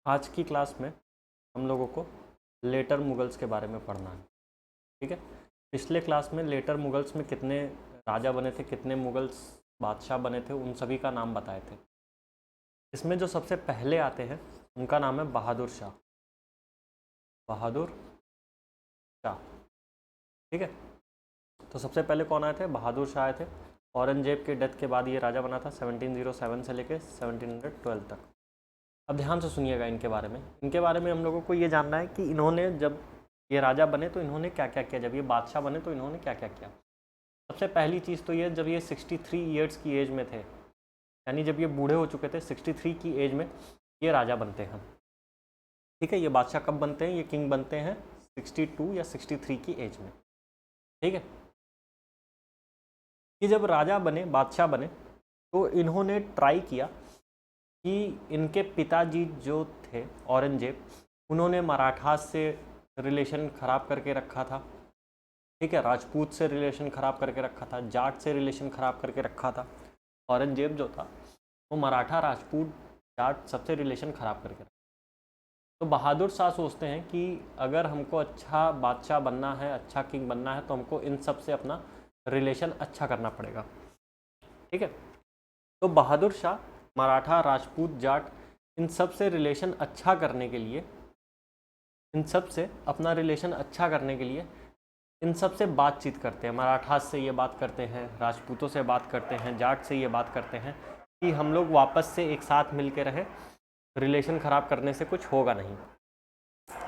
आज की क्लास में हम लोगों को लेटर मुगल्स के बारे में पढ़ना है। ठीक है, पिछले क्लास में लेटर मुगल्स में कितने राजा बने थे, कितने मुगल्स बादशाह बने थे, उन सभी का नाम बताए थे। इसमें जो सबसे पहले आते हैं उनका नाम है बहादुर शाह। बहादुर शाह, ठीक है। तो सबसे पहले कौन आए थे? बहादुर शाह आए थे। औरंगजेब के डेथ के बाद ये राजा बना था 1707 से लेकर 1712 तक। अब ध्यान से सुनिएगा इनके बारे में। इनके बारे में हम लोगों को ये जानना है कि इन्होंने जब ये राजा बने तो इन्होंने क्या क्या किया, जब ये बादशाह बने तो इन्होंने क्या क्या किया। सबसे पहली चीज़ तो ये, जब ये 63 ईयर्स की एज में थे, यानी जब ये बूढ़े हो चुके थे, 63 की एज में ये राजा बनते हैं। ठीक है, ये बादशाह कब बनते हैं? ये किंग बनते हैं 62 या 63 की एज में। ठीक है, ये जब राजा बने, बादशाह बने, तो इन्होंने ट्राई किया कि इनके पिताजी जो थे औरंगजेब, उन्होंने मराठास से रिलेशन ख़राब करके रखा था। ठीक है, राजपूत से रिलेशन ख़राब करके रखा था, जाट से रिलेशन ख़राब करके रखा था। औरंगजेब जो था वो मराठा, राजपूत, जाट सबसे रिलेशन ख़राब करके रखा। तो बहादुर शाह सोचते हैं कि अगर हमको अच्छा बादशाह बनना है, अच्छा किंग बनना है, तो हमको इन सब से अपना रिलेशन अच्छा करना पड़ेगा। ठीक है, तो बहादुर शाह मराठा, राजपूत, जाट इन सब से रिलेशन अच्छा करने के लिए, इन सब से अपना रिलेशन अच्छा करने के लिए इन सब से बातचीत करते हैं। मराठा से ये बात करते हैं, राजपूतों से बात करते हैं, जाट से ये बात करते हैं कि हम लोग वापस से एक साथ मिल के रहें, रिलेशन ख़राब करने से कुछ होगा नहीं।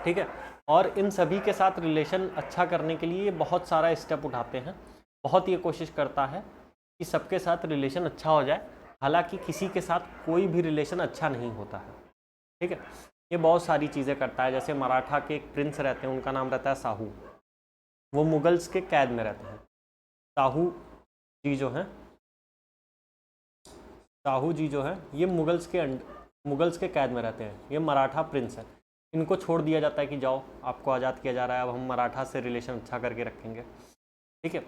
ठीक है, और इन सभी के साथ रिलेशन अच्छा करने के लिए बहुत सारा स्टेप उठाते हैं, बहुत ये कोशिश करता है कि सबके साथ रिलेशन अच्छा हो जाए। हालांकि किसी के साथ कोई भी रिलेशन अच्छा नहीं होता है। ठीक है, ये बहुत सारी चीज़ें करता है। जैसे मराठा के एक प्रिंस रहते हैं, उनका नाम रहता है साहू। वो मुगल्स के कैद में रहते हैं। साहू जी जो हैं, साहू जी जो है ये मुगल्स के कैद में रहते हैं। ये मराठा प्रिंस है। इनको छोड़ दिया जाता है कि जाओ, आपको आज़ाद किया जा रहा है, अब हम मराठा से रिलेशन अच्छा करके रखेंगे। ठीक है,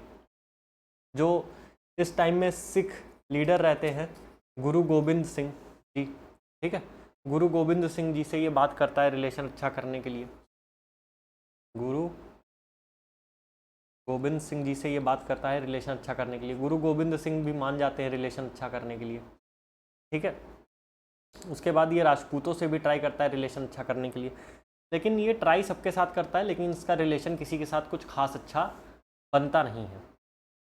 जो इस टाइम में सिख लीडर रहते हैं गुरु गोबिंद सिंह जी। ठीक है, गुरु गोबिंद सिंह जी से ये बात करता है रिलेशन अच्छा करने के लिए। गुरु गोबिंद सिंह जी से ये बात करता है रिलेशन अच्छा करने के लिए। गुरु गोबिंद सिंह भी मान जाते हैं रिलेशन अच्छा करने के लिए। ठीक है, उसके बाद ये राजपूतों से भी ट्राई करता है रिलेशन अच्छा करने के लिए, लेकिन ये ट्राई सबके साथ करता है, लेकिन इसका रिलेशन किसी के साथ कुछ खास अच्छा बनता नहीं है।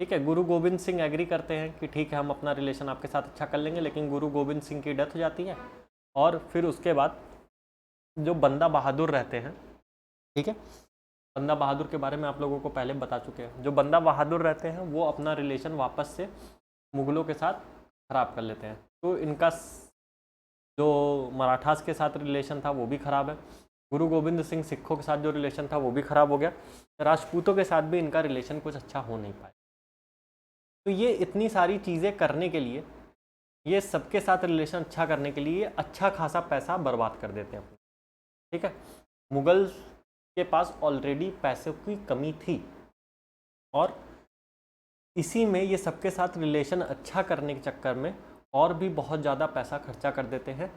ठीक है, गुरु गोबिंद सिंह एग्री करते हैं कि ठीक है, हम अपना रिलेशन आपके साथ अच्छा कर लेंगे, लेकिन गुरु गोबिंद सिंह की डेथ हो जाती है। और फिर उसके बाद जो बंदा बहादुर रहते हैं, ठीक है, बंदा बहादुर के बारे में आप लोगों को पहले बता चुके हैं। जो बंदा बहादुर रहते हैं वो अपना रिलेशन वापस से मुग़लों के साथ ख़राब कर लेते हैं। तो इनका जो मराठास के साथ रिलेशन था वो भी ख़राब है। गुरु गोबिंद सिंह सिखों के साथ जो रिलेशन था वो भी ख़राब हो गया। राजपूतों के साथ भी इनका रिलेशन कुछ अच्छा हो नहीं पाया। तो ये इतनी सारी चीज़ें करने के लिए, ये सबके साथ रिलेशन अच्छा करने के लिए अच्छा खासा पैसा बर्बाद कर देते हैं अपने। ठीक है, मुगल के पास ऑलरेडी पैसों की कमी थी, और इसी में ये सबके साथ रिलेशन अच्छा करने के चक्कर में और भी बहुत ज़्यादा पैसा खर्चा कर देते हैं,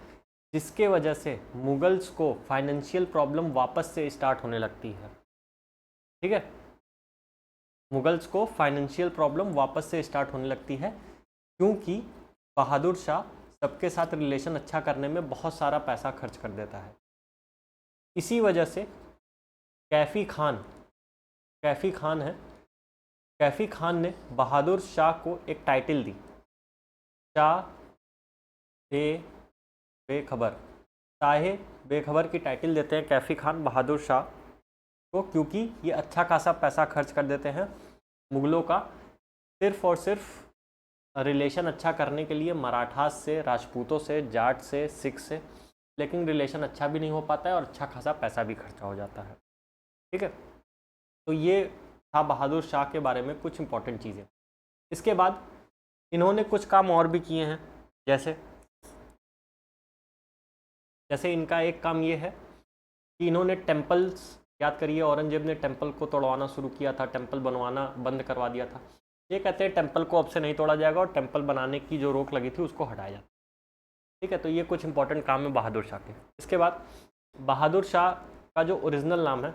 जिसके वजह से मुगल्स को फाइनेंशियल प्रॉब्लम वापस से स्टार्ट होने लगती है। ठीक है, मुगल्स को फाइनेंशियल प्रॉब्लम वापस से स्टार्ट होने लगती है, क्योंकि बहादुर शाह सबके साथ रिलेशन अच्छा करने में बहुत सारा पैसा खर्च कर देता है। इसी वजह से कैफ़ी खान है, कैफ़ी खान ने बहादुर शाह को एक टाइटल दी, शाह बेखबर। शाह बेखबर की टाइटल देते हैं कैफ़ी खान बहादुर शाह को, क्योंकि ये अच्छा खासा पैसा खर्च कर देते हैं मुग़लों का सिर्फ़ और सिर्फ रिलेशन अच्छा करने के लिए, मराठास से, राजपूतों से, जाट से, सिख से। लेकिन रिलेशन अच्छा भी नहीं हो पाता है और अच्छा खासा पैसा भी खर्चा हो जाता है। ठीक है, तो ये था बहादुर शाह के बारे में कुछ इंपॉर्टेंट चीज़ें। इसके बाद इन्होंने कुछ काम और भी किए हैं, जैसे इनका एक काम ये है कि इन्होंने टेम्पल्स, याद करिए औरंगजेब ने टेम्पल को तोड़वाना शुरू किया था, टेम्पल बनवाना बंद करवा दिया था। ये कहते हैं टेम्पल को अब से नहीं तोड़ा जाएगा, और टेम्पल बनाने की जो रोक लगी थी उसको हटाया जाए। ठीक है, तो ये कुछ इंपॉर्टेंट काम है बहादुर शाह के। इसके बाद बहादुर शाह का जो ओरिजिनल नाम है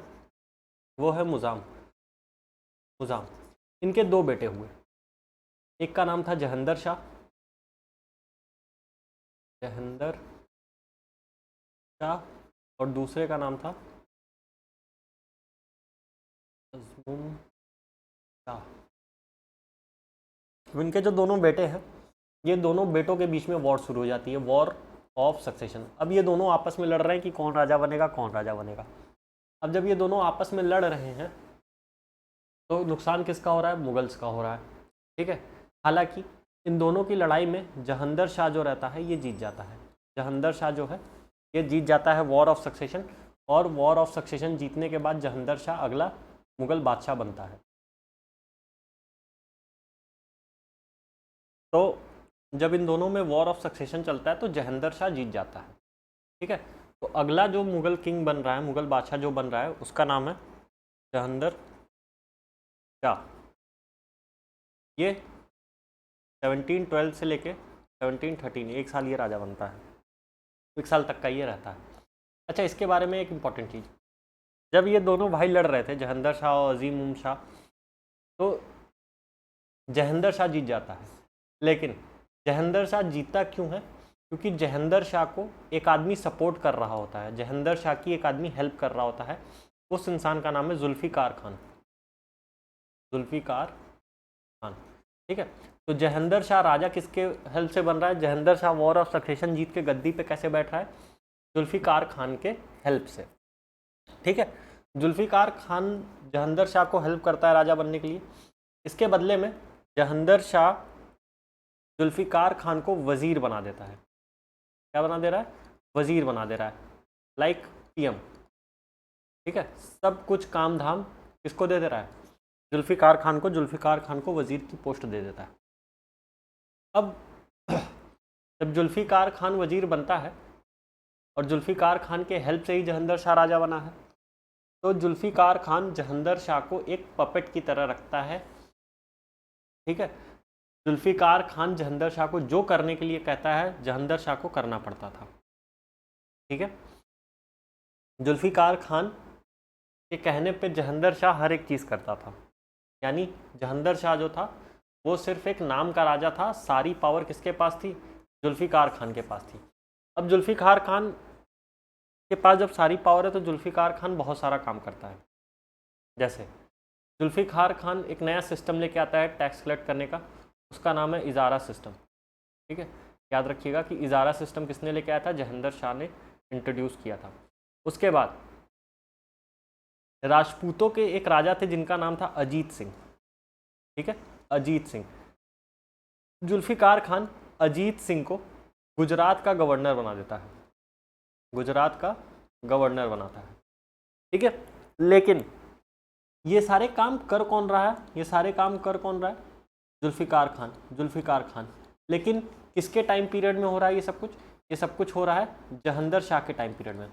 वो है मुजाम। मुजाम, इनके 2 बेटे हुए, एक का नाम था जहंदर शाह, जहंदर शाह, और दूसरे का नाम था अज़मुम शाह। इनके जो दोनों बेटे हैं, ये दोनों बेटों के बीच में वॉर शुरू हो जाती है, वॉर ऑफ सक्सेशन। अब ये दोनों आपस में लड़ रहे हैं कि कौन राजा बनेगा, कौन राजा बनेगा। अब जब ये दोनों आपस में लड़ रहे हैं तो नुकसान किसका हो रहा है, मुगल्स का हो रहा है, ठीक है। हालांकि इन दोनों की लड़ाई में जहंदर शाह जो रहता है ये जीत जाता है, जहंदर शाह जो है ये जीत जाता है वॉर ऑफ सक्सेशन, और वॉर ऑफ सक्सेशन जीतने के बाद जहंदर शाह अगला मुगल बादशाह बनता है। तो जब इन दोनों में वॉर ऑफ सक्सेशन चलता है तो जहंदर शाह जीत जाता है, ठीक है। तो अगला जो मुगल किंग बन रहा है, मुगल बादशाह जो बन रहा है, उसका नाम है जहंदर शाह। ये 1712 से लेके 1713, 1 साल ये राजा बनता है, 1 साल तक का ये रहता है। अच्छा, इसके बारे में एक इम्पॉर्टेंट चीज़, जब ये दोनों भाई लड़ रहे थे, जहंदर शाह और अज़ीम शाह, तो जहंदर शाह जीत जाता है। लेकिन जहंदर शाह जीतता क्यों है? क्योंकि जहंदर शाह को एक आदमी सपोर्ट कर रहा होता है, जहंदर शाह की एक आदमी हेल्प कर रहा होता है, उस इंसान का नाम है जुल्फ़िकार खान, जुल्फ़िकार खान, ठीक है। तो जहंदर शाह राजा किसके हेल्प से बन रहा है? जहंदर शाह वॉर ऑफ सक्सेशन जीत के गद्दी पे कैसे बैठ रहा है? जुल्फ़िकार खान के हेल्प से, ठीक है। जुल्फ़िकार खान जहंदर शाह को हेल्प करता है राजा बनने के लिए। इसके बदले में जहंदर शाह जुल्फ़िकार खान को वज़ीर बना देता है। क्या बना दे रहा है? वज़ीर बना दे रहा है, लाइक पीएम, ठीक है। सब कुछ काम धाम किसको दे दे रहा है? जुल्फ़िकार खान को, जुल्फ़िकार खान को वज़ीर की पोस्ट दे देता है। अब जब जुल्फ़िकार खान वज़ीर बनता है और जुल्फ़िकार खान के हेल्प से ही जहंदर शाह राजा बना है, तो जुल्फ़िकार खान जहंदर शाह को एक पपेट की तरह रखता है, ठीक है। जुल्फ़िकार खान जहंदर शाह को जो करने के लिए कहता है जहंदर शाह को करना पड़ता था, ठीक है। जुल्फ़िकार खान के कहने पे जहंदर शाह हर एक चीज़ करता था, यानी जहंदर शाह जो था वो सिर्फ एक नाम का राजा था, सारी पावर किसके पास थी? जुल्फ़िकार खान के पास थी। अब जुल्फ़िकार खान के पास जब सारी पावर है तो जुल्फ़िकार खान बहुत सारा काम करता है। जैसे जुल्फ़िकार खान एक नया सिस्टम लेके आता है टैक्स कलेक्ट करने का, उसका नाम है इजारा सिस्टम, ठीक है। याद रखिएगा कि इजारा सिस्टम किसने लेके आया था? जहंदर शाह ने इंट्रोड्यूस किया था। उसके बाद राजपूतों के एक राजा थे जिनका नाम था अजीत सिंह, ठीक है, अजीत सिंह। जुल्फ़िकार खान अजीत सिंह को गुजरात का गवर्नर बना देता है, गुजरात का गवर्नर बनाता है, ठीक है। लेकिन ये सारे काम कर कौन रहा है? ये सारे काम कर कौन रहा है? जुल्फ़िकार खान, जुल्फ़िकार खान। लेकिन किसके टाइम पीरियड में हो रहा है ये सब कुछ? ये सब कुछ हो रहा है जहंदर शाह के टाइम पीरियड में।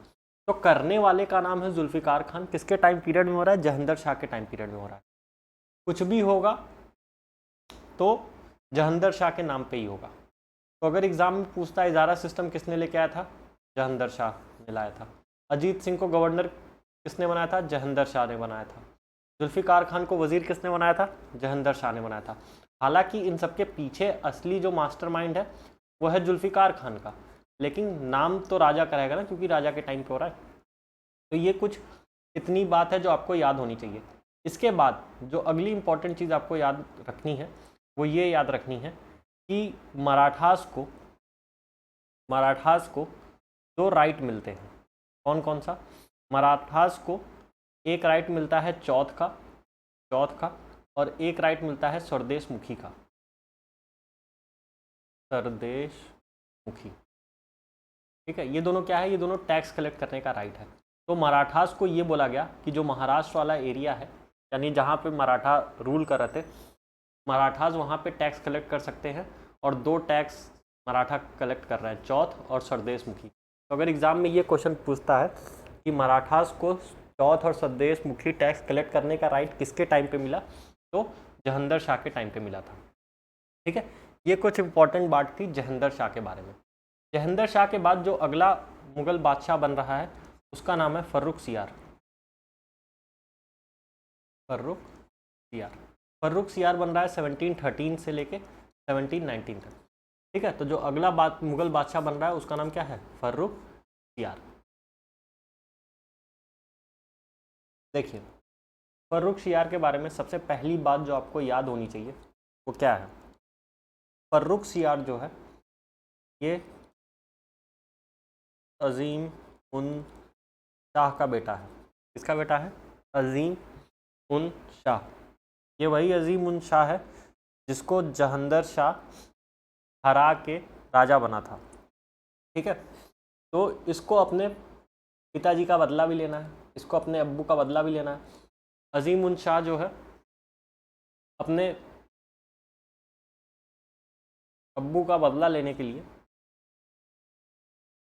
तो करने वाले का नाम है जुल्फ़िकार खान। किसके टाइम पीरियड में हो रहा है? जहंदर शाह के टाइम पीरियड में हो रहा है। कुछ भी होगा तो जहंदर शाह के नाम पे ही होगा। तो अगर एग्जाम में पूछता है इजारा सिस्टम किसने लेके आया था? जहंदर शाह ने लाया था। अजीत सिंह को गवर्नर किसने बनाया था? जहंदर शाह ने बनाया था। जुल्फ़िकार खान को वज़ीर किसने बनाया था? जहंदर शाह ने बनाया था। हालांकि इन सबके पीछे असली जो मास्टरमाइंड है वो है जुल्फ़िकार खान का, लेकिन नाम तो राजा का रहेगा ना, क्योंकि राजा के टाइम पे हो रहा है। तो ये कुछ इतनी बात है जो आपको याद होनी चाहिए। इसके बाद जो अगली इंपॉर्टेंट चीज़ आपको याद रखनी है वो ये याद रखनी है कि मराठास को 2 राइट मिलते हैं। कौन कौन सा? मराठास को एक राइट मिलता है चौथ का, और एक राइट मिलता है सरदेशमुखी का, सरदेशमुखी, ठीक है। ये दोनों क्या है? ये दोनों टैक्स कलेक्ट करने का राइट है। तो मराठास को ये बोला गया कि जो महाराष्ट्र वाला एरिया है, यानी जहाँ पे मराठा रूल कर रहे थे, मराठास वहाँ पे टैक्स कलेक्ट कर सकते हैं, और 2 टैक्स मराठा कलेक्ट कर रहे हैं, चौथ और सरदेशमुखी। तो अगर एग्ज़ाम में ये क्वेश्चन पूछता है कि मराठास को चौथ और सरदेशमुखी टैक्स कलेक्ट करने का राइट किसके टाइम पे मिला, तो जहंदर शाह के टाइम पे मिला था, ठीक है। ये कुछ इंपॉर्टेंट बात थी जहंदर शाह के बारे में। जहांगीर शाह के बाद जो अगला मुगल बादशाह बन रहा है उसका नाम है फर्रुख सियार। फर्रुख सियार, फर्रुख सियार बन रहा है 1713 से लेके 1719 तक। ठीक है, तो जो अगला मुगल बादशाह बन रहा है उसका नाम क्या है? फर्रुख सियार। देखिए, फर्रुख सियार के बारे में सबसे पहली बात जो आपको याद होनी चाहिए वो क्या है? फर्रुख सियार जो है ये अजीम उन शाह का बेटा है। किसका बेटा है? अजीम उन शाह। ये वही अजीम उन शाह है जिसको जहांगीर शाह हरा के राजा बना था। ठीक है, तो इसको अपने पिताजी का बदला भी लेना है, इसको अपने अब्बू का बदला भी लेना है। अजीम उन शाह जो है अपने अब्बू का बदला लेने के लिए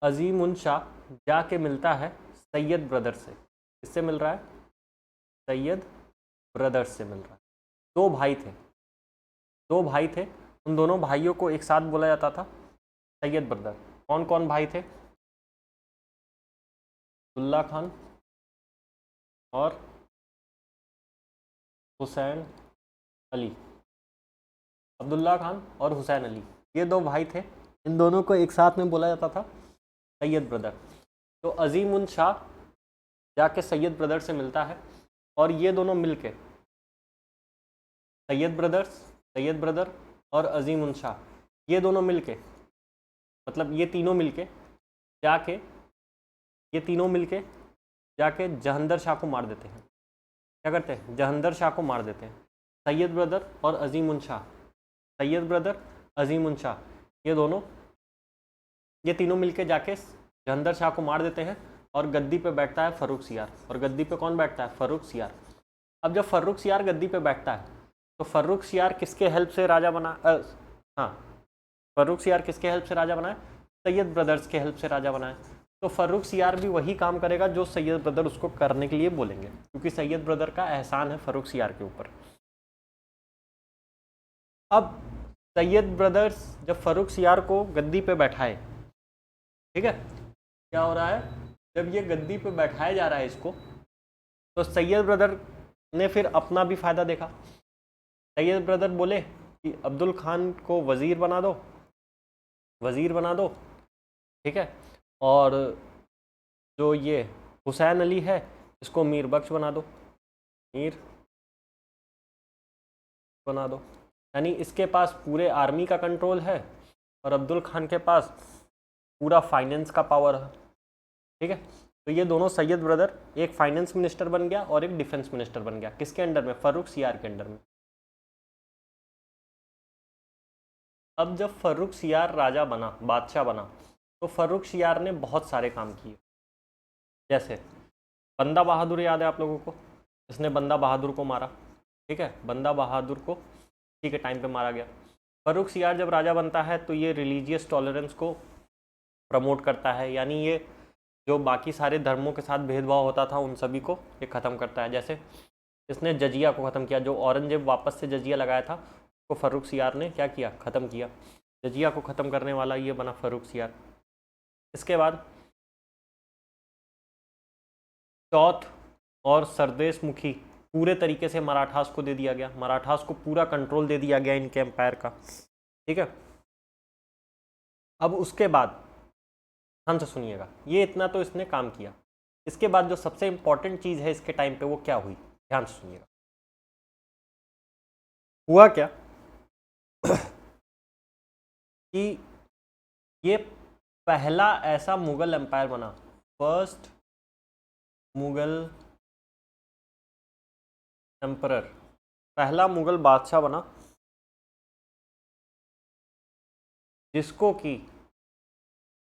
अजीम उन शाह जाके मिलता है सैयद ब्रदर से। किससे मिल रहा है? सैयद ब्रदर्स से मिल रहा है। दो भाई थे, उन दोनों भाइयों को एक साथ बोला जाता था सैयद ब्रदर। कौन कौन भाई थे? अब्दुल्ला खान और हुसैन अली। अब्दुल्ला खान और हुसैन अली, ये दो भाई थे। इन दोनों को एक साथ में बोला जाता था सैयद ब्रदर। तो अजीम उन शाह जाके सैयद ब्रदर से मिलता है और ये दोनों मिलके सैयद ब्रदर और अजीम उन शाह, ये दोनों मिलके, मतलब ये तीनों मिलके जाके जहांगीर शाह को मार देते हैं। क्या करते हैं? जहांगीर शाह को मार देते हैं। सैयद ब्रदर और अजीम उन शाह, सैयद ब्रदर अजीम उन शाह, ये तीनों मिलके जाके जहांगीर शाह को मार देते हैं और गद्दी पे बैठता है फर्रुख सियार। और गद्दी पे कौन बैठता है? फर्रुख सियार। अब जब फर्रुख सियार गद्दी पे बैठता है तो फर्रुख सियार किसके हेल्प से राजा बना? फर्रुख सियार किसके हेल्प से राजा बना है? सैयद ब्रदर्स के हेल्प से राजा बना है। तो फर्रुख सियार भी वही काम करेगा जो सैयद ब्रदर उसको करने के लिए बोलेंगे, क्योंकि सैयद ब्रदर का एहसान है फर्रुख सियार के ऊपर। अब सैयद ब्रदर्स जब फर्रुख सियार को गद्दी पे बैठाए, ठीक है, क्या हो रहा है? जब ये गद्दी पे बैठाया जा रहा है इसको, तो सैयद ब्रदर ने फिर अपना भी फ़ायदा देखा। सैयद ब्रदर बोले कि अब्दुल खान को वज़ीर बना दो, ठीक है, और जो ये हुसैन अली है इसको मीर बख्श बना दो, यानी इसके पास पूरे आर्मी का कंट्रोल है और अब्दुल खान के पास पूरा फाइनेंस का पावर है। ठीक है, तो ये दोनों सैयद ब्रदर, एक फाइनेंस मिनिस्टर बन गया और एक डिफेंस मिनिस्टर बन गया। किसके अंडर में? फर्रुख सियार के अंडर में। अब जब फर्रुख सियार बादशाह बना, तो फर्रुख सियार ने बहुत सारे काम किए। जैसे बंदा बहादुर याद है आप लोगों को? इसने बंदा बहादुर को मारा। ठीक है, बंदा बहादुर को ठीक है टाइम पे मारा गया। फर्रुख सियार जब राजा बनता है तो ये रिलीजियस टॉलरेंस को प्रमोट करता है, यानी ये जो बाकी सारे धर्मों के साथ भेदभाव होता था उन सभी को ये ख़त्म करता है। जैसे इसने जजिया को ख़त्म किया, जो औरंगजेब वापस से जजिया लगाया था उसको फर्रुख सियार ने क्या किया? ख़त्म किया। जजिया को ख़त्म करने वाला ये बना फर्रुख सियार। इसके बाद चौथ और सरदेश मुखी पूरे तरीके से मराठास को दे दिया गया। मराठास को पूरा कंट्रोल दे दिया गया इनके एम्पायर का। ठीक है, अब उसके बाद ध्यान से सुनिएगा, ये इतना तो इसने काम किया। इसके बाद जो सबसे इंपॉर्टेंट चीज़ है इसके टाइम पे वो क्या हुई? ध्यान से सुनिएगा। हुआ क्या कि ये पहला ऐसा मुगल एम्पायर बना, फर्स्ट मुगल एम्परर, पहला मुगल बादशाह बना जिसको कि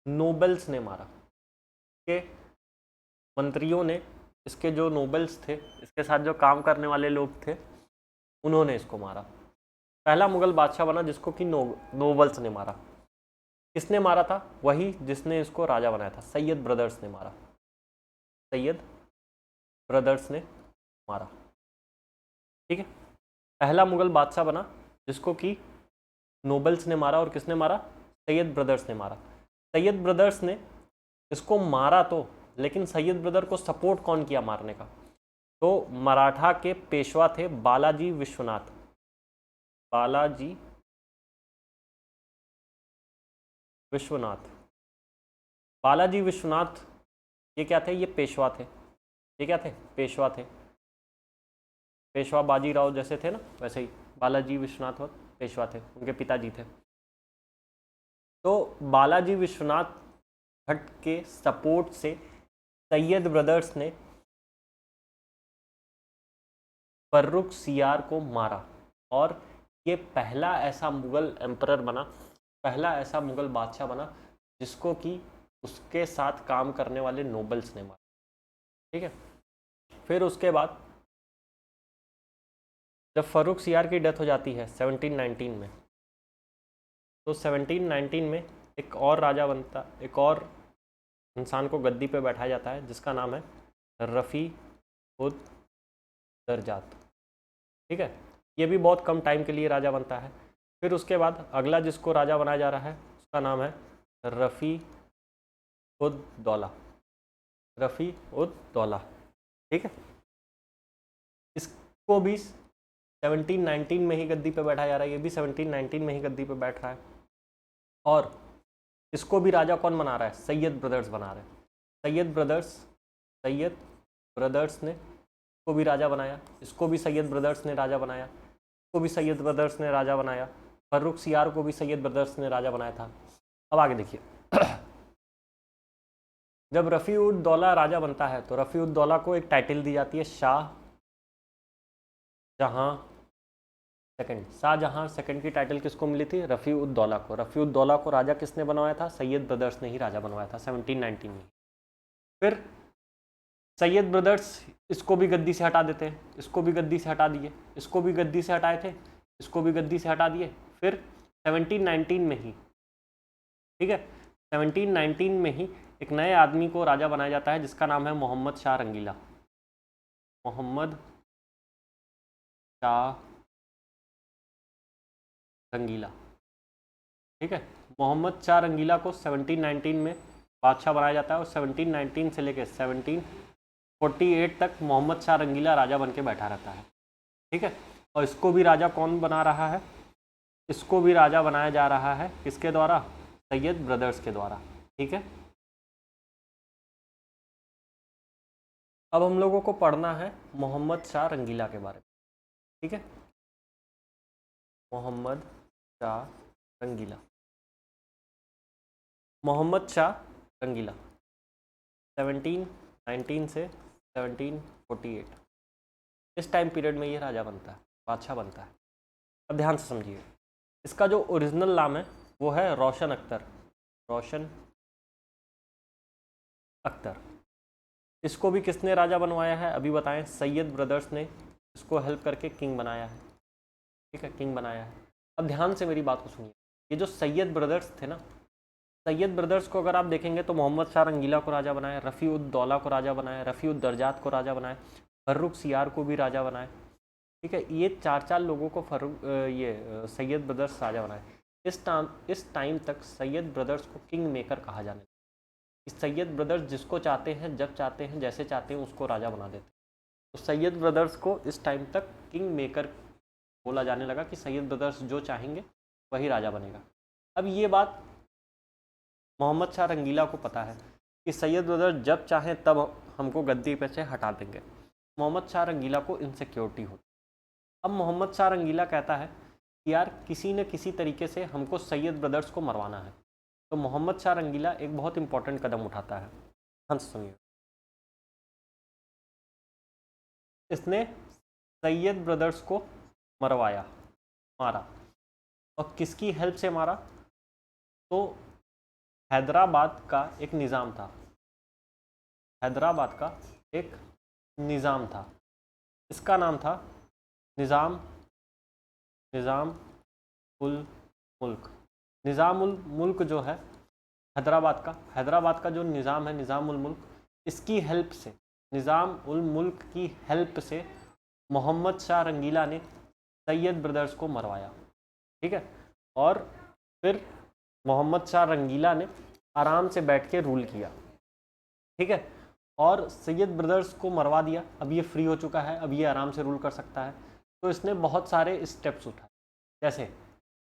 नोबल्स ने मारा। के मंत्रियों ने, इसके जो नोबल्स थे, इसके साथ जो काम करने वाले लोग थे, उन्होंने इसको मारा। पहला मुगल बादशाह बना जिसको कि नोबल्स ने मारा। किसने मारा था? वही जिसने इसको राजा बनाया था, सैयद ब्रदर्स ने मारा। सैयद ब्रदर्स ने मारा। ठीक है, पहला मुगल बादशाह बना जिसको कि नोबल्स ने मारा। और किसने मारा? सैयद ब्रदर्स ने मारा। सैयद ब्रदर्स ने इसको मारा तो, लेकिन सैयद ब्रदर को सपोर्ट कौन किया मारने का? तो मराठा के पेशवा थे बालाजी विश्वनाथ। बालाजी विश्वनाथ, बालाजी विश्वनाथ ये क्या थे? ये पेशवा थे। ये क्या थे? पेशवा थे। पेशवा बाजीराव जैसे थे ना, वैसे ही बालाजी विश्वनाथ और पेशवा थे, उनके पिताजी थे। तो बालाजी विश्वनाथ भट्ट के सपोर्ट से सैयद ब्रदर्स ने फर्रुख सियार को मारा और ये पहला ऐसा मुगल एम्परर बना, पहला ऐसा मुगल बादशाह बना जिसको कि उसके साथ काम करने वाले नोबल्स ने मारा। ठीक है। फिर उसके बाद जब फर्रुख सियार की डेथ हो जाती है 1719 में, तो 1719 में एक और राजा बनता, एक और इंसान को गद्दी पे बैठाया जाता है जिसका नाम है रफ़ी उद दरजात। ठीक है। ये भी बहुत कम टाइम के लिए राजा बनता है। फिर उसके बाद अगला जिसको राजा बनाया जा रहा है उसका नाम है रफ़ी उद दौला। रफ़ी उद दौला। ठीक है। इसको भी 1719 में ही गद्दी पे बैठा जा रहा है, ये भी 1719 में ही गद्दी पे बैठ रहा है। और इसको भी राजा कौन बना रहा है? सैयद ब्रदर्स बना रहे हैं। सैयद ब्रदर्स ने इसको भी राजा बनाया, इसको भी सैयद ब्रदर्स ने राजा बनाया, इसको भी सैयद ब्रदर्स ने राजा बनाया, फर्रुख सियार को भी सैयद ब्रदर्स ने राजा बनाया था। अब आगे देखिए जब रफ़ी उद दौला राजा बनता है तो रफ़ी उद दौला को एक टाइटल दी जाती है शाहजहां सेकंड। शाहजहां सेकंड की टाइटल किसको मिली थी? रफ़ी उद दौला को। रफ़ी उद दौला को राजा किसने बनवाया था? सैयद ब्रदर्स ने ही राजा बनवाया था 1719 में। फिर सैयद ब्रदर्स इसको भी गद्दी से हटा देते हैं, इसको भी गद्दी से हटा दिए, इसको भी गद्दी से हटाए थे, इसको भी गद्दी से हटा दिए। फिर 1719 में ही, ठीक है, 1719 में ही एक नए आदमी को राजा बनाया जाता है जिसका नाम है मोहम्मद शाह रंगीला। मोहम्मद शाह रंगीला। ठीक है। मोहम्मद शाह रंगीला को 1719 में बादशाह बनाया जाता है और 1719 से लेकर 1748 तक मोहम्मद शाह रंगीला राजा बन के बैठा रहता है। ठीक है। और इसको भी राजा कौन बना रहा है? इसको भी राजा बनाया जा रहा है किसके द्वारा? सैयद ब्रदर्स के द्वारा। ठीक है। अब हम लोगों को पढ़ना है मोहम्मद शाह रंगीला के बारे में। ठीक है। मोहम्मद शाह रंगीला। मोहम्मद शाह रंगीला 1719 से 1748 इस टाइम पीरियड में ये राजा बनता है, बादशाह बनता है। अब ध्यान से समझिए, इसका जो ओरिजिनल नाम है वो है रोशन अख्तर। रोशन अख्तर। इसको भी किसने राजा बनवाया है अभी बताएं? सैयद ब्रदर्स ने इसको हेल्प करके किंग बनाया है। ठीक है, किंग बनाया है। अब ध्यान से मेरी बात को सुनिए, ये जो सैयद ब्रदर्स थे ना, सैयद ब्रदर्स को अगर आप देखेंगे तो मोहम्मद शाह रंगीला को राजा बनाया, रफ़ी उद दौला को राजा बनाया, रफ़ी उद दरजात को राजा बनाया, फर्रुख सियार को भी राजा बनाया। ठीक है, ये चार लोगों को सैयद ब्रदर्स राजा बनाए। इस टाइम तक सैयद ब्रदर्स को किंग मेकर कहा जाने लगा। सैयद ब्रदर्स जिसको चाहते हैं, जब चाहते हैं, जैसे चाहते हैं उसको राजा बना देते। तो सैयद ब्रदर्स को इस टाइम तक किंग मेकर बोला जाने लगा कि सैयद ब्रदर्स जो चाहेंगे वही राजा बनेगा। अब ये बात मोहम्मद शाह रंगीला को पता है कि सैयद ब्रदर्स जब चाहें तब हमको गद्दी पे से हटा देंगे। मोहम्मद शाह रंगीला को इनसिक्योरिटी होती। अब मोहम्मद शाह रंगीला कहता है कि यार किसी न किसी तरीके से हमको सैयद ब्रदर्स को मरवाना है। तो मोहम्मद शाह रंगीला एक बहुत इंपॉर्टेंट कदम उठाता है। हंस सुनिए, इसने सैयद ब्रदर्स को मरवाया, मारा। और किसकी हेल्प से मारा? तो हैदराबाद का एक निज़ाम था, हैदराबाद का एक निज़ाम था, इसका नाम था निज़ाम उल मुल्क। निज़ाम उल मुल्क जो है हैदराबाद का जो निज़ाम है, निज़ाम उल मुल्क, इसकी हेल्प से, निज़ाम उल मुल्क की हेल्प से मोहम्मद शाह रंगीला ने सैयद ब्रदर्स को मरवाया। ठीक है। और फिर मोहम्मद शाह रंगीला ने आराम से बैठ के रूल किया, ठीक है। और सैयद ब्रदर्स को मरवा दिया, अब ये फ्री हो चुका है, अब ये आराम से रूल कर सकता है। तो इसने बहुत सारे स्टेप्स उठाए, जैसे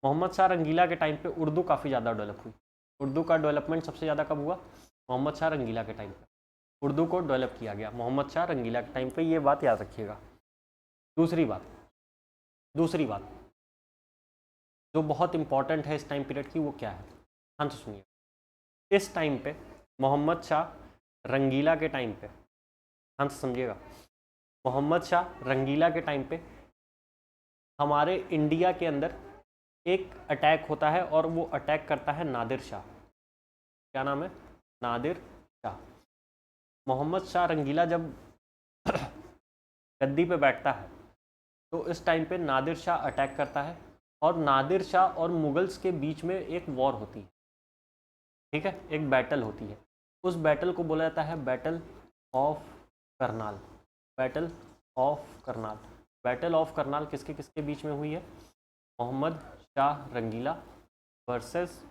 मोहम्मद शाह रंगीला के टाइम पे उर्दू काफ़ी ज़्यादा डेवलप हुई। उर्दू का डेवलपमेंट सबसे ज़्यादा कब हुआ? मोहम्मद शाह रंगीला के टाइम पे उर्दू को डेवलप किया गया, मोहम्मद शाह रंगीला के टाइम पे, ये बात याद रखिएगा। दूसरी बात जो बहुत इंपॉर्टेंट है इस टाइम पीरियड की, वो क्या है? हाँ तो सुनिए, इस टाइम पे मोहम्मद शाह रंगीला के टाइम पे, हाँ तो समझिएगा, मोहम्मद शाह रंगीला के टाइम पे हमारे इंडिया के अंदर एक अटैक होता है और वो अटैक करता है नादिर शाह। क्या नाम है? नादिर शाह। मोहम्मद शाह रंगीला जब गद्दी पे बैठता है तो इस टाइम पे नादिर शाह अटैक करता है और नादिर शाह और मुगल्स के बीच में एक वॉर होती है, ठीक है, एक बैटल होती है। उस बैटल को बोला जाता है battle of Karnal. Battle of Karnal. Battle of Karnal किसके किसके बीच में हुई है? मोहम्मद शाह रंगीला वर्सेस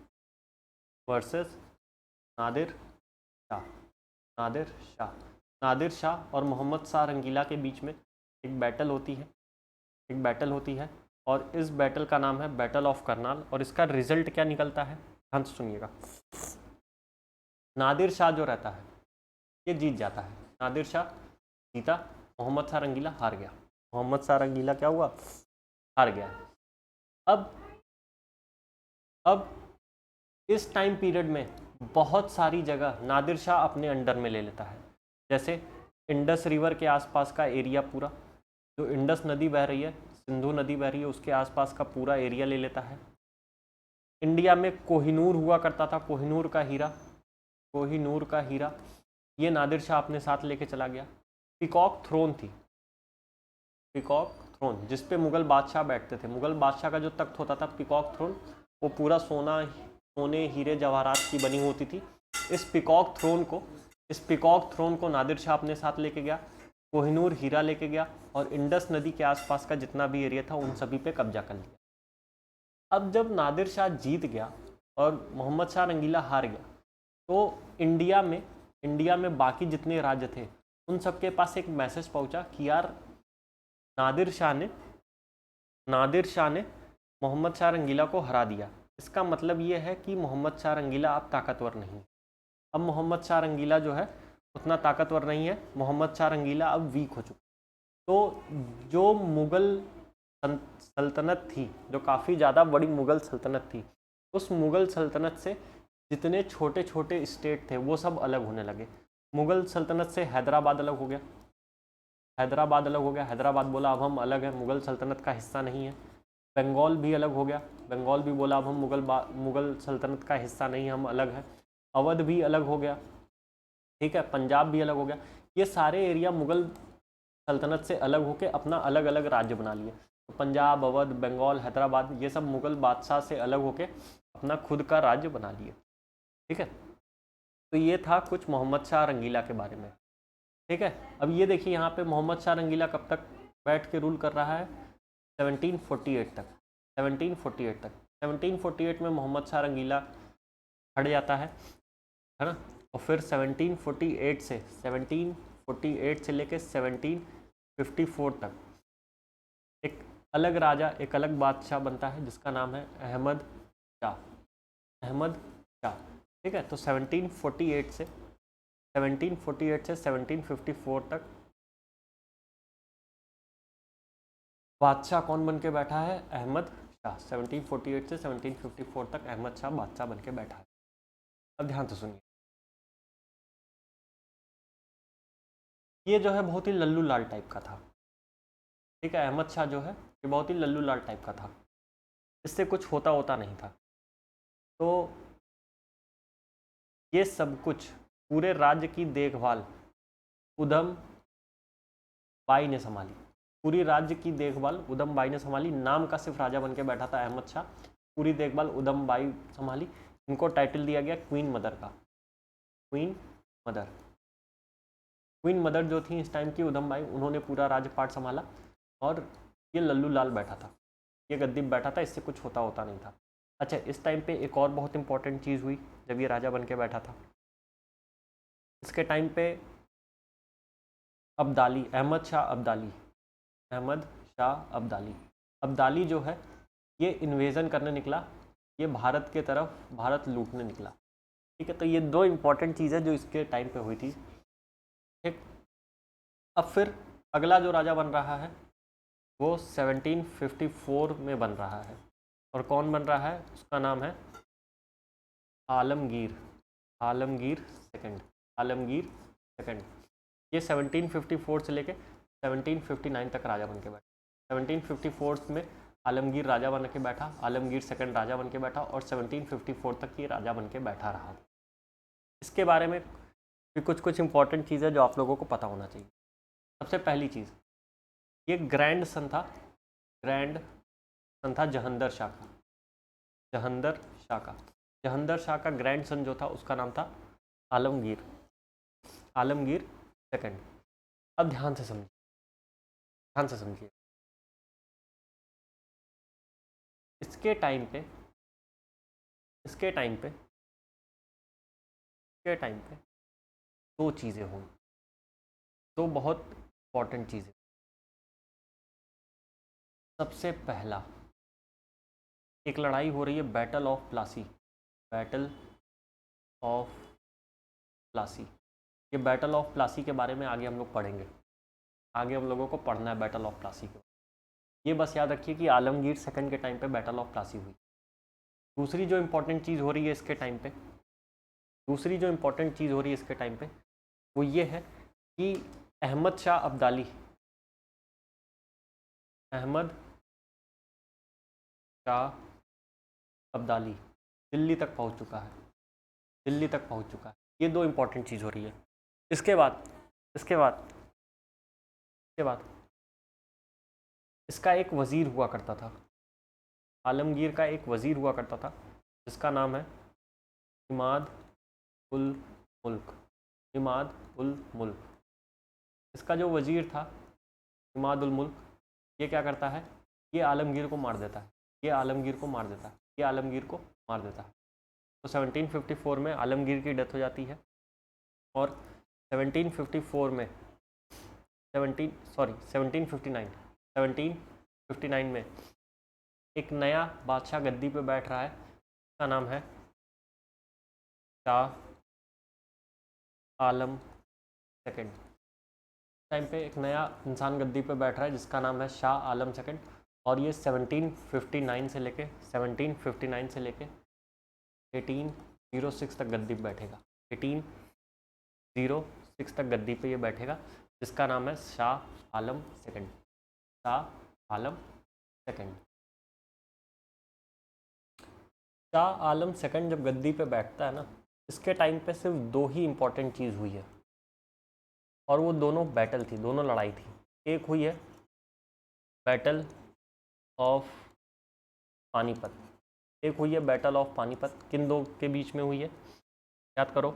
नादिर शाह। नादिर शाह और मोहम्मद शाह रंगीला के बीच में एक बैटल होती है और इस बैटल का नाम है बैटल ऑफ करनाल। और इसका रिजल्ट क्या निकलता है? ध्यान से सुनिएगा। नादिर शाह जो रहता है ये जीत जाता है, नादिर शाह जीता, मोहम्मद शाह रंगीला हार गया। मोहम्मद शाह रंगीला क्या हुआ? हार गया। अब इस टाइम पीरियड में बहुत सारी जगह नादिर शाह अपने अंडर में ले लेता है, जैसे इंडस रिवर के आसपास का एरिया पूरा, जो इंडस नदी बह रही है, सिंधु नदी बह रही है, उसके आसपास का पूरा एरिया ले लेता है। इंडिया में कोहिनूर हुआ करता था, कोहिनूर का हीरा ये नादिर शाह अपने साथ लेके चला गया। पीकॉक थ्रोन थी, पीकॉक थ्रोन जिस पे मुगल बादशाह बैठते थे, मुगल बादशाह का जो तख्त होता था पीकॉक थ्रोन, वो पूरा सोने हीरे जवाहरात की बनी होती थी। इस पीकॉक थ्रोन को नादिर शाह अपने साथ लेके गया, कोहिनूर हीरा लेके गया और इंडस नदी के आसपास का जितना भी एरिया था उन सभी पे कब्जा कर लिया। अब जब नादिर शाह जीत गया और मोहम्मद शाह रंगीला हार गया, तो इंडिया में बाकी जितने राज्य थे उन सबके पास एक मैसेज पहुंचा कि यार नादिर शाह ने मोहम्मद शाह रंगीला को हरा दिया। इसका मतलब ये है कि मोहम्मद शाह रंगीला अब ताकतवर नहीं। अब मोहम्मद शाह रंगीला जो है उतना ताकतवर नहीं है, मोहम्मद शाह रंगीला अब वीक हो चुका। तो जो मुग़ल सल्तनत थी, जो काफ़ी ज़्यादा बड़ी मुग़ल सल्तनत थी, उस मुग़ल सल्तनत से जितने छोटे छोटे स्टेट थे वो सब अलग होने लगे। मुग़ल सल्तनत से हैदराबाद अलग हो गया, हैदराबाद बोला अब हम अलग हैं, मुग़ल सल्तनत का हिस्सा नहीं है। बंगाल भी अलग हो गया, बंगाल भी बोला अब हम मुग़ल सल्तनत का हिस्सा नहीं, हम अलग हैं। अवध भी अलग हो गया, ठीक है, पंजाब भी अलग हो गया। ये सारे एरिया मुग़ल सल्तनत से अलग होके अपना अलग अलग राज्य बना लिए। तो पंजाब, अवध, बंगाल, हैदराबाद ये सब मुग़ल बादशाह से अलग होके अपना खुद का राज्य बना लिए, ठीक है। तो ये था कुछ मोहम्मद शाह रंगीला के बारे में, ठीक है। अब ये देखिए यहाँ पे मोहम्मद शाह रंगीला कब तक बैठ के रूल कर रहा है? 1748 तक। 1748 में मोहम्मद शाह रंगीला हट जाता है ना। और फिर 1748 से लेके 1754 तक एक अलग राजा, एक अलग बादशाह बनता है जिसका नाम है अहमद शाह, ठीक है। तो 1748 से 1754 तक बादशाह कौन बन के बैठा है? अहमद शाह। 1748 से 1754 तक अहमद शाह बादशाह बन के बैठा है। अब ध्यान से सुनिए, ये जो है बहुत ही लल्लू लाल टाइप का था, ठीक है। अहमद शाह जो है ये बहुत ही लल्लू लाल टाइप का था, इससे कुछ होता नहीं था। तो ये सब कुछ पूरे राज्य की देखभाल उधम बाई ने संभाली, पूरी राज्य की देखभाल उधम बाई ने संभाली। नाम का सिर्फ राजा बन के बैठा था अहमद शाह, पूरी देखभाल उधम बाई संभाली। इनको टाइटल दिया गया क्वीन मदर का, क्वीन मदर जो थी इस टाइम की उधम बाई, उन्होंने पूरा राज्यपाट संभाला। और ये लल्लू लाल बैठा था, ये गद्दी बैठा था, इससे कुछ होता नहीं था। अच्छा, इस टाइम पे एक और बहुत इंपॉर्टेंट चीज़ हुई, जब ये राजा बन के बैठा था। इसके टाइम पे अब्दाली, अहमद शाह अब्दाली, अहमद शाह अब्दाली, अब्दाली जो है ये इन्वेजन करने निकला, ये भारत के तरफ भारत लूटने निकला। ठीक है, तो ये दो इम्पॉर्टेंट चीज़ें जो इसके टाइम पे हुई थी। ठीक, अब फिर अगला जो राजा बन रहा है वो 1754 में बन रहा है, और कौन बन रहा है, उसका नाम है आलमगीर, आलमगीर सेकंड, आलमगीर सेकंड। ये 1754 से लेके 1759 तक राजा बन के बैठा। 1754 में आलमगीर राजा बन के बैठा, आलमगीर सेकंड राजा बन के बैठा, और 1754 तक ये राजा बन के बैठा रहा। इसके बारे में भी कुछ इंपॉर्टेंट चीज़ें जो आप लोगों को पता होना चाहिए। सबसे पहली चीज़, ये ग्रैंड सन था, ग्रैंड सन था जहांदर शाह का, जहांदर शाह का, जहांदर शाह का ग्रैंड सन जो था उसका नाम था आलमगीर, आलमगीर सेकंड। अब ध्यान से समझिए, ध्यान से समझिए, इसके टाइम पे, इसके टाइम पे, इसके टाइम पे दो चीज़ें हुई, दो बहुत इंपॉर्टेंट चीज़ें। सबसे पहला, एक लड़ाई हो रही है battle of Plassey, battle of Plassey. ये बैटल ऑफ प्लासी के बारे में आगे हम लोग पढ़ेंगे, आगे हम लोगों को पढ़ना है बैटल ऑफ प्लासी को। ये बस याद रखिए कि आलमगीर सेकंड के टाइम पे बैटल ऑफ प्लासी हुई। दूसरी जो इम्पोर्टेंट चीज़ हो रही है इसके टाइम पे, दूसरी जो इम्पोर्टेंट चीज़ हो रही है इसके टाइम पे वो ये है कि अहमद शाह अब्दाली, अहमद शाह अब्दाली दिल्ली तक पहुंच चुका है, दिल्ली तक पहुंच चुका है। ये दो इम्पोर्टेंट चीज़ हो रही है। इसके बाद, इसके बाद, इसके बाद इसका एक वज़ीर हुआ करता था, आलमगीर का एक वज़ीर हुआ करता था जिसका नाम है इमाद उल मुल्क, इमाद उल मुल्क। इसका जो वज़ीर था इमाद उल मुल्क, ये क्या करता है, ये आलमगीर को मार देता है, ये आलमगीर को मार देता है, ये आलमगीर को मार देता है। तो 1754 में आलमगीर की डेथ हो जाती है, और 1754 में 1759 में एक नया बादशाह गद्दी पे बैठ रहा है, उसका नाम है शाह आलम सेकंड। टाइम पे एक नया इंसान गद्दी पे बैठ रहा है जिसका नाम है शाह आलम सेकंड, और ये 1759 से लेके 1806 तक गद्दी पे बैठेगा, 1806 तक गद्दी पे ये बैठेगा, जिसका नाम है Shah Alam second, Shah Alam second. Shah Alam second जब गद्दी पे बैठता है ना, इसके टाइम पे सिर्फ दो ही इम्पोर्टेंट चीज़ हुई है, और वो दोनों बैटल थी, दोनों लड़ाई थी। एक हुई है बैटल ऑफ पानीपत, एक हुई है बैटल ऑफ पानीपत। किन दो के बीच में हुई है, याद करो,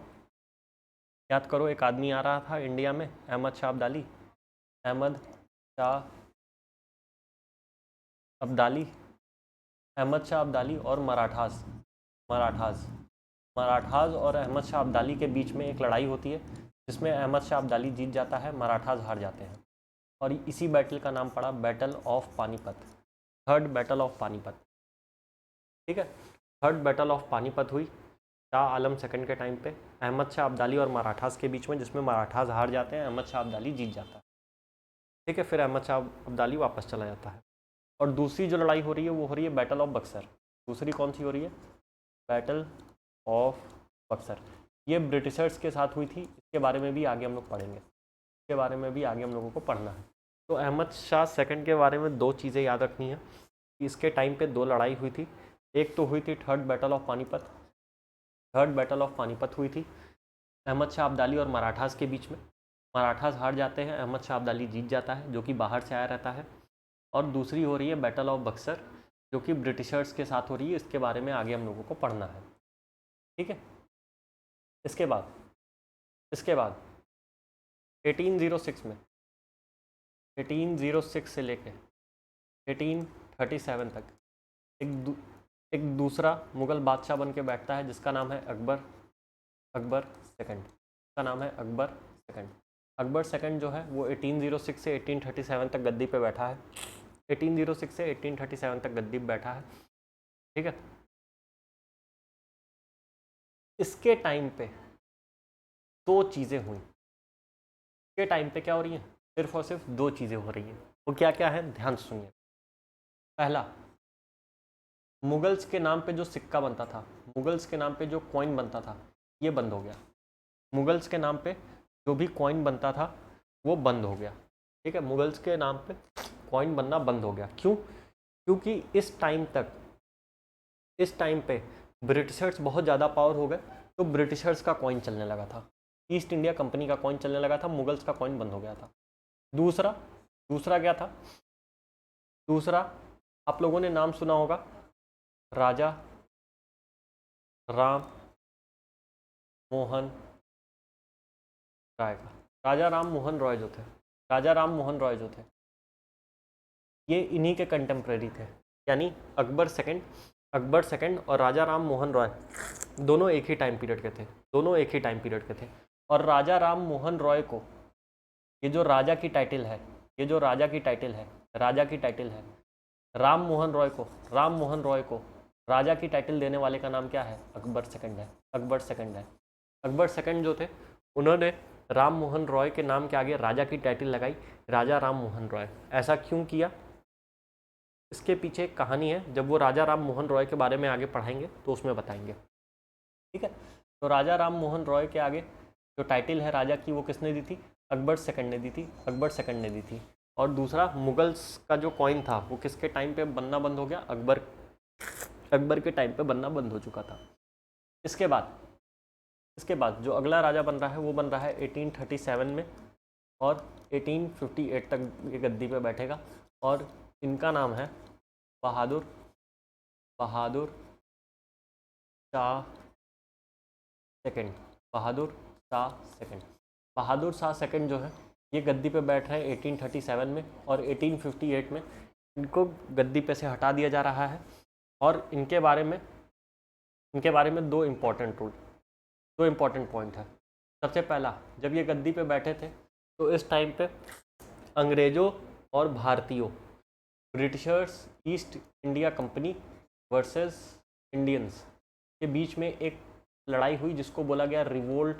याद करो। एक आदमी आ रहा था इंडिया में, अहमद शाह अब्दाली, अहमद शाह अब्दाली, अहमद शाह अब्दाली और मराठास, मराठास, मराठास और अहमद शाह अब्दाली के बीच में एक लड़ाई होती है जिसमें अहमद शाह अब्दाली जीत जाता है, मराठास हार जाते हैं, और इसी बैटल का नाम पड़ा battle of Panipat, third battle of Panipat. ठीक है, थर्ड बैटल ऑफ पानीपत हुई शाह आलम सेकंड के टाइम पे, अहमद शाह अब्दाली और मराठास के बीच में, जिसमें मराठास हार जाते हैं, अहमद शाह अब्दाली जीत जाता है। ठीक है, फिर अहमद शाह अब्दाली वापस चला जाता है। और दूसरी जो लड़ाई हो रही है वो हो रही है बैटल ऑफ बक्सर। दूसरी कौन सी हो रही है, बैटल ऑफ बक्सर। ये ब्रिटिशर्स के साथ हुई थी, इसके बारे में भी आगे हम लोग पढ़ेंगे, इसके बारे में भी आगे हम लोगों को पढ़ना है। तो अहमद शाह सेकंड के बारे में दो चीज़ें याद रखनी है कि इसके टाइम पे दो लड़ाई हुई थी। एक तो हुई थी third battle of Panipat, third battle of Panipat हुई थी अहमद शाह अब्दाली और मराठास के बीच में। मराठास हार जाते हैं, अहमद शाह अब्दाली जीत जाता है, जो कि बाहर से आया रहता है। और दूसरी हो रही है बैटल ऑफ बक्सर, जो कि ब्रिटिशर्स के साथ हो रही है, इसके बारे में आगे हम लोगों को पढ़ना है। ठीक है, इसके बाद 1806 में, 1806 से लेके 1837 तक एक दूसरा मुग़ल बादशाह बन के बैठता है जिसका नाम है अकबर सेकंड। उसका नाम है अकबर सेकंड। अकबर सेकंड जो है वो 1806 से 1837 तक गद्दी पे बैठा है। 1806 से 1837 तक गद्दी पे बैठा है, ठीक है। इसके टाइम पे दो चीज़ें हुई। इसके टाइम पे क्या हो रही हैं? सिर्फ और सिर्फ दो चीज़ें हो रही हैं। वो क्या क्या है, ध्यान से सुनिए। पहला, मुगल्स के नाम पे जो सिक्का बनता था, मुगल्स के नाम पे जो कॉइन बनता था, ये बंद हो गया। मुगल्स के नाम पे जो भी कॉइन बनता था वो बंद हो गया, ठीक है। मुगल्स के नाम पे कॉइन बनना बंद हो गया। क्यों? क्योंकि इस टाइम पे ब्रिटिशर्स बहुत ज़्यादा पावर हो गए, तो ब्रिटिशर्स का कॉइन चलने लगा था, ईस्ट इंडिया कंपनी का कॉइन चलने लगा था, मुगल्स का कॉइन बंद हो गया था। दूसरा क्या था? दूसरा, आप लोगों ने नाम सुना होगा राजा राम मोहन राय का। राजा राम मोहन रॉय जो थे ये इन्हीं के कंटेम्प्रेरी थे, यानी अकबर सेकंड और राजा राम मोहन रॉय दोनों एक ही टाइम पीरियड के थे। और राजा राम मोहन रॉय को ये जो राजा की टाइटल है, राम मोहन रॉय को राजा की टाइटल देने वाले का नाम क्या है? अकबर सेकंड जो थे उन्होंने राम मोहन रॉय के नाम के आगे राजा की टाइटल लगाई, राजा राम मोहन रॉय। ऐसा क्यों किया? इसके पीछे एक कहानी है, जब वो राजा राम मोहन रॉय के बारे में आगे पढ़ाएंगे तो उसमें बताएंगे, ठीक है। तो राजा राम मोहन रॉय के आगे जो टाइटल है राजा की वो किसने दी थी? अकबर सेकंड ने दी थी। और दूसरा, मुगल्स का जो कॉइन था वो किसके टाइम पे बनना बंद हो गया? अकबर के टाइम पे बनना बंद हो चुका था। इसके बाद जो अगला राजा बन रहा है वो बन रहा है 1837 में, और 1858 तक ये गद्दी पे बैठेगा, और इनका नाम है बहादुर शाह सेकंड। बहादुर शाह सेकंड जो है ये गद्दी पे बैठ रहे हैं 1837 में, और 1858 में इनको गद्दी पे से हटा दिया जा रहा है। और इनके बारे में दो इम्पोर्टेंट पॉइंट है। सबसे पहला, जब ये गद्दी पे बैठे थे तो इस टाइम पे अंग्रेज़ों और भारतीयों, Britishers east India company versus Indians के बीच में एक लड़ाई हुई जिसको बोला गया रिवोल्ट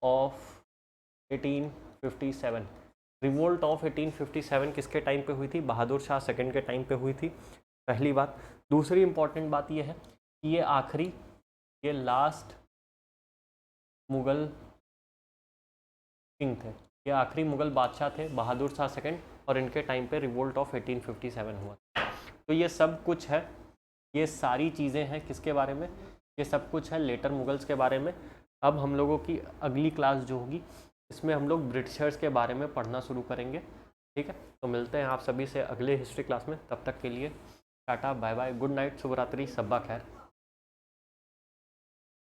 ऑफ 1857। रिवोल्ट ऑफ 1857 किसके टाइम पे हुई थी? बहादुर शाह सेकंड के टाइम पे हुई थी, पहली बात। दूसरी इंपॉर्टेंट बात यह है कि ये लास्ट मुग़ल किंग थे, ये आखिरी मुग़ल बादशाह थे, बहादुर शाह सेकंड, और इनके टाइम पे रिवोल्ट ऑफ 1857 हुआ। तो ये सब कुछ है, ये सारी चीज़ें हैं किसके बारे में? ये सब कुछ है लेटर मुगल्स के बारे में। अब हम लोगों की अगली क्लास जो होगी इसमें हम लोग ब्रिटिशर्स के बारे में पढ़ना शुरू करेंगे, ठीक है। तो मिलते हैं आप सभी से अगले हिस्ट्री क्लास में, तब तक के लिए tata bye bye, good night, शुभ रात्रि, सब्बा खैर।